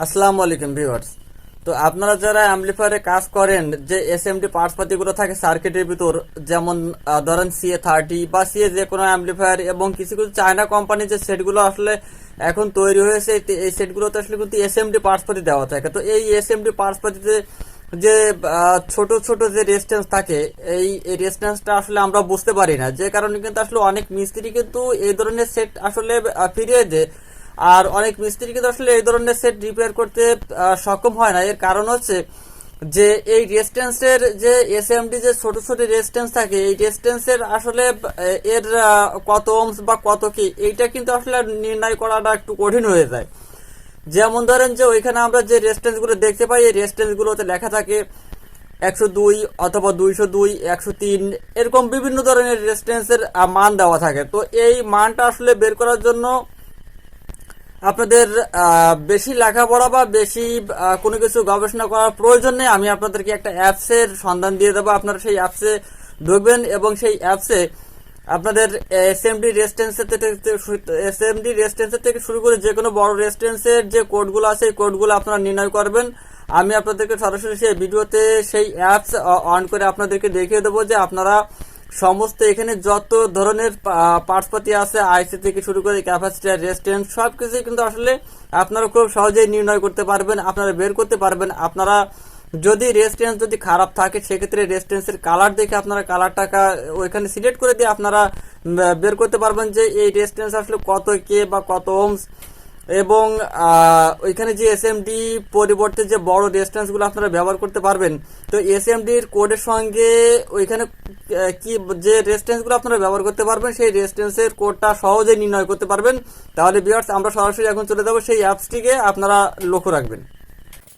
আসসালামু আলাইকুম ভিউয়ার্স। তো আপনারা যারা অ্যাম্পলিফায়ারে কাজ করেন, যে এসএমডি পার্টসপাতিগুলো থাকে সার্কিটের ভিতর, যেমন ধরেন CA30 বা সিএ যে কোনো অ্যাম্পলিফায়ার, এবং কিছু কিছু চায়না কোম্পানির যে সেটগুলো আসলে এখন তৈরি হয়েছে, এই সেটগুলোতে আসলে কিন্তু এসএমডি পার্টসপাতি দেওয়া থাকে। তো এই এসএমডি পার্টসপাতিতে যে ছোট ছোট যে রেজিস্ট্যান্স থাকে, এই রেজিস্ট্যান্সটা আসলে আমরা বুঝতে পারি না, যে কারণে কিন্তু আসলে অনেক মিস্ত্রি কিন্তু এই ধরনের সেট আসলে ফিরিয়ে দেয়। আর অনেক মিস্ত্রি কিন্তু আসলে এই ধরনের সেট রিপেয়ার করতে সক্ষম হয় না। এর কারণ হচ্ছে যে এই রেজিস্ট্যান্সের যে এসএমডি যে ছোট ছোট রেজিস্ট্যান্স থাকে, এই রেজিস্ট্যান্সের আসলে এর কত ওহমস বা কত কি, এইটা কিন্তু আসলে নির্ণয় করাটা একটু কঠিন হয়ে যায়। যেমন ধরেন যে ওইখানে আমরা যে রেজিস্ট্যান্স গুলো দেখতে পাই, এই রেজিস্ট্যান্স গুলোতে লেখা থাকে 102 অথবা 202, 103, এরকম বিভিন্ন ধরনের রেজিস্ট্যান্সের মান দেওয়া থাকে। তো এই মানটা আসলে বের করার জন্য আপনাদের বেশি লেখাপড়া বা বেশি কোনো কিছু গবেষণা করার প্রয়োজন নেই। আমি আপনাদেরকে একটা অ্যাপসের সন্ধান দিয়ে দেবো। আপনারা সেই অ্যাপসে ঢুকবেন এবং সেই অ্যাপসে আপনাদের এসএমডি রেজিস্ট্যান্সের থেকে শুরু করে যে কোনো বড় রেজিস্ট্যান্সের যে কোডগুলো আছে, এই কোডগুলো আপনারা নির্ণয় করবেন। আমি আপনাদেরকে সরাসরি সেই ভিডিওতে সেই অ্যাপস অন করে আপনাদেরকে দেখিয়ে দেবো যে আপনারা সমস্ত এখানে যত ধরনের পার্টসপাতি আছে, আইসি থেকে শুরু করে ক্যাপাসিটার, রেজিস্ট্যান্স, সবকিছু কিন্তু আসলে আপনারা খুব সহজেই নির্ণয় করতে পারবেন, আপনারা বের করতে পারবেন। আপনারা যদি রেজিস্ট্যান্স যদি খারাপ থাকে, সেক্ষেত্রে রেজিস্ট্যান্সের কালার দেখে আপনারা কালারটাকে ওইখানে সিলেক্ট করে দিয়ে আপনারা বের করতে পারবেন যে এই রেজিস্ট্যান্স আসলে কত কে বা কত ওহমস। এবং ওইখানে যে এসএমডি পরিবর্তে যে বড় রেজিস্ট্যান্সগুলো আপনারা ব্যবহার করতে পারবেন, তো এসএমডির কোডের সঙ্গে ওইখানে কি যে রেজিস্ট্যান্সগুলো আপনারা ব্যবহার করতে পারবেন, সেই রেজিস্ট্যান্সের কোডটা সহজেই নির্ণয় করতে পারবেন। তাহলে ভিউয়ার্স, আমরা সরাসরি এখন চলে যাব সেই অ্যাপসটিকে, আপনারা লক্ষ্য রাখবেন।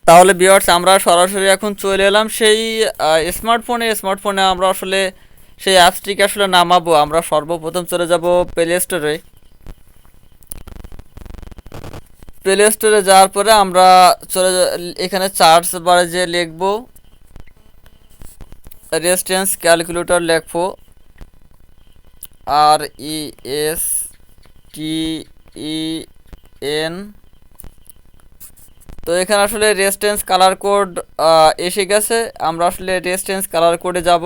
তাহলে ভিউয়ার্স, আমরা সরাসরি এখন চলে এলাম সেই স্মার্টফোনে আমরা আসলে সেই অ্যাপসটিকে আসলে নামাবো। আমরা সর্বপ্রথম চলে যাব প্লে স্টোরে। প্লে স্টোরে যাওয়ার পরে আমরা এখানে সার্চ বারে যে লিখবো রেজিস্ট্যান্স ক্যালকুলেটর, লিখবো RESTEN। তো এখানে আসলে রেজিস্ট্যান্স কালার কোড এসে গেছে। আমরা আসলে রেজিস্ট্যান্স কালার কোডে যাব।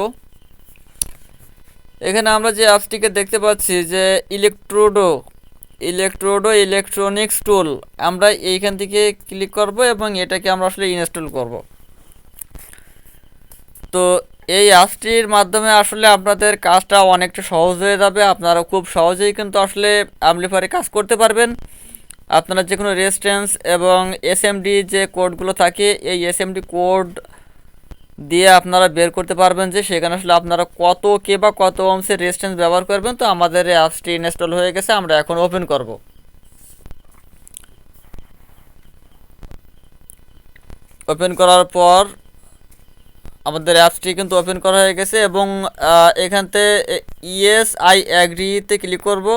এখানে আমরা যে অ্যাপসটিকে দেখতে পাচ্ছি যে ইলেকট্রনিক্স টুল, আমরা এইখান থেকে ক্লিক করব এবং এটাকে আমরা আসলে ইনস্টল করব। তো এই অ্যাপসটির মাধ্যমে আসলে আপনাদের কাজটা অনেকটা সহজ হয়ে যাবে। আপনারা খুব সহজেই কিন্তু আসলে অ্যাম্পলিফায়ারে কাজ করতে পারবেন। আপনারা যে কোনো রেজিস্ট্যান্স এবং এসএমডি যে কোডগুলো থাকে, এই এসএমডি কোড দিয়ে আপনারা বের করতে পারবেন যে সেখানে আসলে আপনারা কত কে বা কত ওহমসের রেজিস্ট্যান্স ব্যবহার করবেন। তো আমাদের এই অ্যাপসটি ইনস্টল হয়ে গেছে, আমরা এখন ওপেন করব। ওপেন করার পর আমাদের অ্যাপসটি কিন্তু ওপেন করা হয়ে গেছে এবং এখানতে ইয়েস আই অ্যাগ্রিতে ক্লিক করব।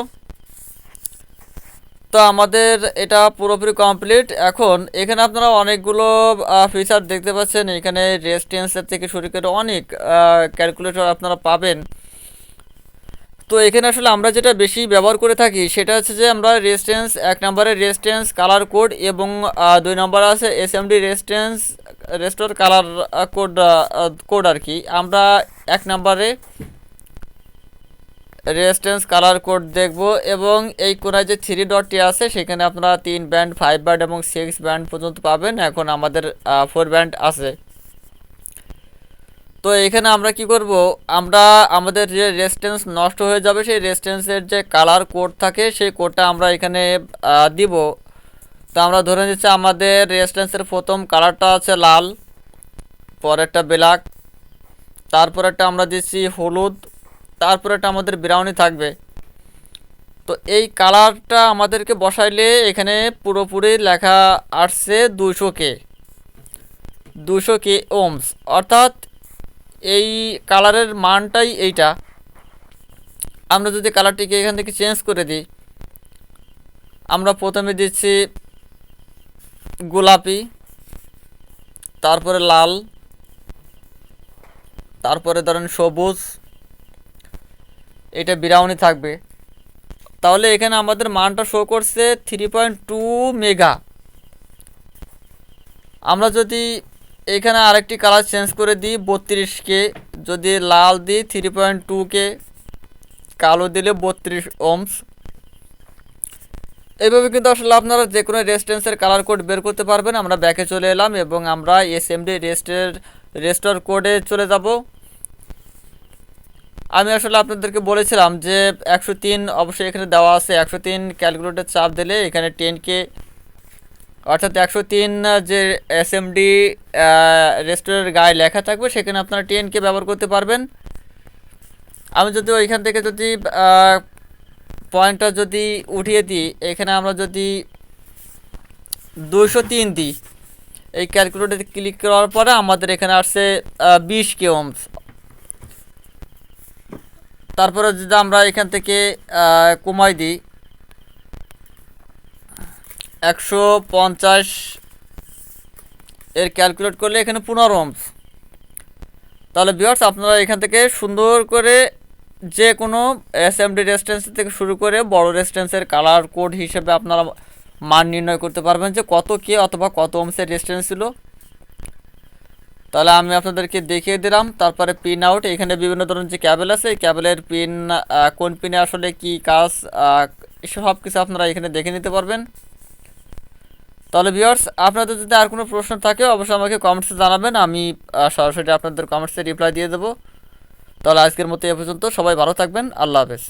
তো আমাদের এটা পুরোপুরি কমপ্লিট। এখন এখানে আপনারা অনেকগুলো ফিচার দেখতে পাচ্ছেন। এখানে রেজিস্ট্যান্সের থেকে শুরু করে অনেক ক্যালকুলেটর আপনারা পাবেন। তো এখানে আসলে আমরা যেটা বেশি ব্যবহার করে থাকি সেটা হচ্ছে যে আমরা রেজিস্ট্যান্স, 1 নম্বরের রেজিস্ট্যান্স কালার কোড এবং 2 নম্বর আছে এসএমডি রেস্টোর কালার কোড আর কি। আমরা 1 নম্বরে রেজিস্ট্যান্স কালার কোড দেখব এবং এই কোনায় যে 3 ডটটি আছে সেখানে আপনারা 3 ব্যান্ড, 5 ব্যান্ড এবং 6 ব্যান্ড পর্যন্ত পাবেন। এখন আমাদের 4 ব্যান্ড আছে। তো এখানে আমরা কি করব, আমরা আমাদের যে রেজিস্ট্যান্স নষ্ট হয়ে যাবে সেই রেজিস্ট্যান্সের যে কালার কোড থাকে সেই কোডটা আমরা এখানে দিব। তো আমরা ধরে নিচ্ছি আমাদের রেজিস্ট্যান্সের প্রথম কালারটা আছে লাল, পরেরটা ব্ল্যাক, তারপরেরটা আমরা দিচ্ছি হলুদ, তারপরেরটা আমাদের ব্রাউনি থাকবে। তো এই কালারটা আমাদেরকে বসাইলে এখানে পুরোপুরি লেখা আসছে 200 কে ওহমস, অর্থাৎ এই কালারের মানটাই এইটা। আমরা যদি কালারটিকে এখান থেকে চেঞ্জ করে দিই, আমরা প্রথমে দিচ্ছি গোলাপি, তারপরে লাল, তারপরে ধরেন সবুজ, এটা ব্রাউনি থাকবে। তাহলে এখানে আমাদের মানটা শো করছে 3.2 মেগা। আমরা যদি এখানে আরেকটি কালার চেঞ্জ করে দিই 32K, যদি লাল দিই 3.2K, কালো দিলে 32 ওহমস। এইভাবে কিন্তু আসলে আপনারা যে কোনো রেজিস্ট্যান্সের কালার কোড বের করতে পারবেন। আমরা ব্যাকে চলে এলাম এবং আমরা এসএমডি রেজিস্টার কোডে চলে যাব। আমি আসলে আপনাদেরকে বলেছিলাম যে 103 অবশ্যই এখানে দেওয়া আছে। 103 ক্যালকুলেটর চাপ দিলে এখানে 10K, অর্থাৎ 103 যে এসএমডি রেজিস্টারের গায়ে লেখা থাকবে সেখানে আপনারা 10K ব্যবহার করতে পারবেন। আমি যদি ওইখান থেকে যদি পয়েন্টটা যদি উঠিয়ে দিই, এখানে আমরা যদি 203 দিই, এই ক্যালকুলেটরে ক্লিক করার পরে আমাদের এখানে আসছে 20K ওহমস। তারপরে যদি আমরা এখান থেকে কমাই দিই 150 এর ক্যালকুলেট করলে এখানে 15 ওহমস। তাহলে ভিউয়ার্স আপনারা এখান থেকে সুন্দর করে যে কোনো এসএমডি রেজিস্ট্যান্স থেকে শুরু করে বড় রেজিস্ট্যান্সের কালার কোড হিসেবে আপনারা মান নির্ণয় করতে পারবেন যে কত কে অথবা কত ওহমসের রেজিস্ট্যান্স ছিল। তাহলে আমি আপনাদেরকে দেখিয়ে দিলাম। তারপরে পিন আউট, এখানে বিভিন্ন ধরনের যে ক্যাবেল আছে এই ক্যাবেলের পিন, কোন পিনে আসলে কি কাজ, সব কিছু আপনারা এখানে দেখে নিতে পারবেন। তাহলে ভিউয়ার্স আপনাদের যদি আর কোনো প্রশ্ন থাকে অবশ্যই আমাকে কমেন্টসে জানাবেন, আমি সরাসরি আপনাদের কমেন্টসে রিপ্লাই দিয়ে দেবো। তাহলে আজকের মতো এ পর্যন্ত, সবাই ভালো থাকবেন, আল্লাহ হাফেজ।